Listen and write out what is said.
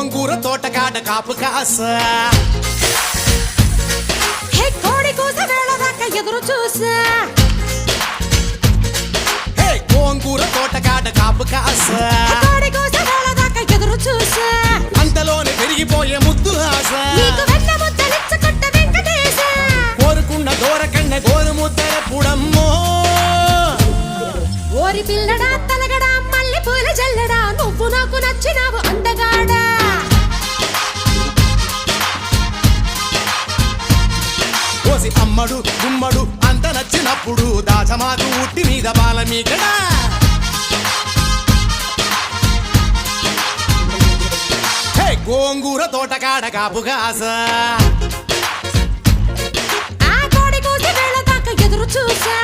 గోంగూర తోటకాడ కాపు కాస హే కోడి కూస వేళ దాకా ఎదురు చూసా హే గోంగూర తోటకాడ కాపు కాస కోడి కూస వేళ దాకా ఎదురు చూసా అంతలోనే పెరిగిపోయే ముద్దు ఆశ నీకు వెన్న ముద్దలిచ్చుకుంట వెంకటేశ కోరుకున్న దూరకండ గోరు ముద్దల పుడమ్మో ఓరి పిల్లడా తలగడా మల్లె పూల జల్లడా నువ్వు నాకు నచ్చినావు అందగాడా కోసి అమ్మడు గుమ్మడు అంత నచ్చినప్పుడు దాచమాకు ఉట్టి మీద బాల మీకడా హే గోంగూర తోటకాడ కాపు కాస ఆ కోడి కూస వేళ దాకా ఎదురు చూసా